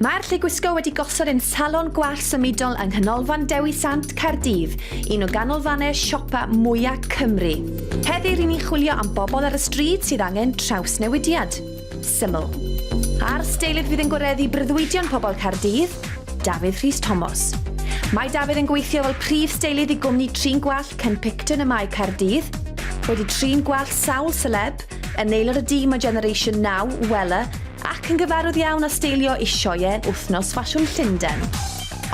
Mae'r lle gwisgo wedi gosod yn Salon Symudol yng nghanolfan Dewi Sant, Caerdydd, un o ganolfannau siopa mwyaf Cymru. Heddiw rydyn ni'n chwilio am bobl ar y stryd sydd angen trawsnewidiad. Syml. A'r steilydd fydd yn gwareddu breuddwydion pobl Caerdydd, Dafydd Thomas. Mae Dafydd yn gweithio fel prif steilydd i gwmni trin gwallt Ken Picton y Mae Caerdydd, wedi trin gwallt sawl celeb, yn aelod y dîm o Generation 9, Wella, ac yn gyfarwydd iawn â steilio i sioeau wythnos ffasiwn Llundain.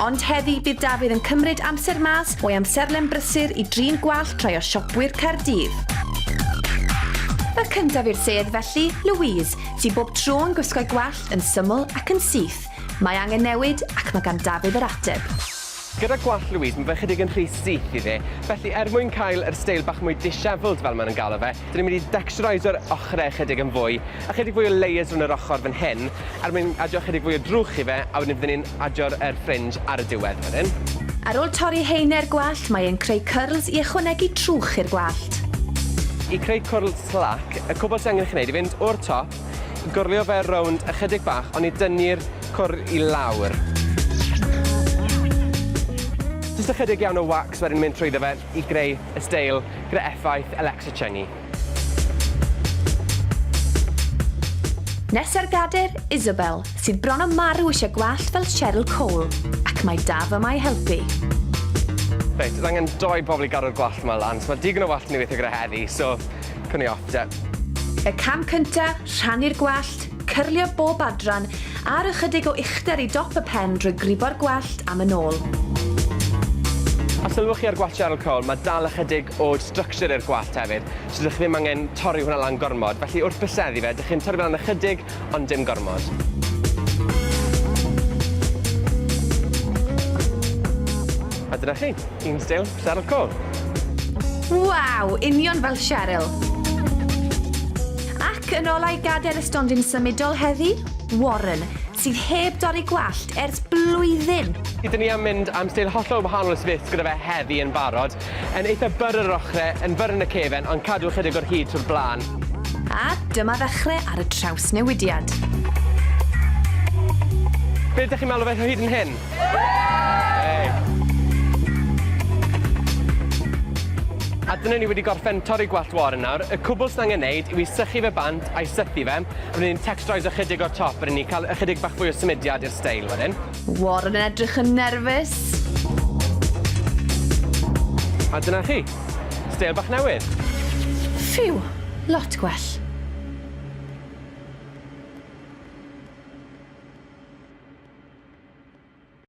Ond heddi bydd Dafydd yn cymryd amser mas o'i amserlen brysur i drin gwallt rhai o siopwyr Caerdydd. Y cyntaf i'r sedd felly, Louise, sy'n bob tro yn gwisgo gwallt yn syml ac yn syth. Mae angen newid ac mae gan Dafydd yr ateb. Gyda gwallt Louise, mae fe chydig yn rhy syth iddi, felly mwyn cael yr steil bach mwy dishevelled fel maen nhw'n galw fe, dyn ni'n mynd i dexturiso'r ochrau chydig yn fwy, a chydig fwy o layers rhwng yr ochr fan hyn, mwyn adio chydig fwy o drwch i fe, a wedyn ni'n adio'r fringe ar y diwedd wedyn. Ar ôl torri heina'r gwallt, mae e'n creu curls i ychwanegu trwch i'r gwallt. I creu cwrl slack, y cwbl sy'n angen gwneud i fynd o'r top, i gwrlio fe rownd ychydig bach, ond i dynnu'r cwrl i lawr. Jyst ychydig iawn o wax wedyn mynd trwyddo fe i greu y steil gyda effaith electric-chyngy. Nes ar gader, Isabel, sydd bron o marw eisiau gwallt fel Cheryl Cole, ac mae Daf yma i helpu. Reit, oedd angen 2 bobl i gadw'r gwallt yma lan, so mae digon o wallt ni weithio gyda heddi, so cwn i off te. Y cam cyntaf, rhannu'r gwallt, cyrlio bob adran, a'r ychydig o uchder i dop y pen drwy gribo'r gwallt am yn ôl. Os sylwch chi ar gwallt Cheryl Cole, mae dal ychydig o structure i'r gwallt hefyd, so ydych chi ddim angen torri hwnna lan gormod, felly wrth byseddu fe, ydych chi'n torri fe lan ychydig, ond dim gormod. A dyna chi, un steil Cheryl Cole. Waw, union fel Cheryl. Ac yn olau gadael y stondin symudol heddi, Warren, sydd heb dorri gwallt ers blwyddyn. Dyn ni am mynd am steil hollol wahanol ysbeth gyda fe heddi yn barod, yn eitha byr yr ochrau, yn byr yn y cefen, ond cadw chydig o'r hyd trwy'r blaen. A dyma ddechrau ar y trawsnewidiad. Be ydych chi'n meddwl o fe hyd yn hyn? A dyna ni wedi gorffen torri gwallt Warren nawr. Y cwbl sy'n angen neud yw i sychu fe bant a'i sythu fe, a wedyn ni'n texturisio chydig o'r top, wedyn ni'n cael ychydig bach fwy o symudiad i'r steil wedyn. Warren yn edrych yn nerfus. A dyna chi, steil bach newydd. Phew, lot gwell.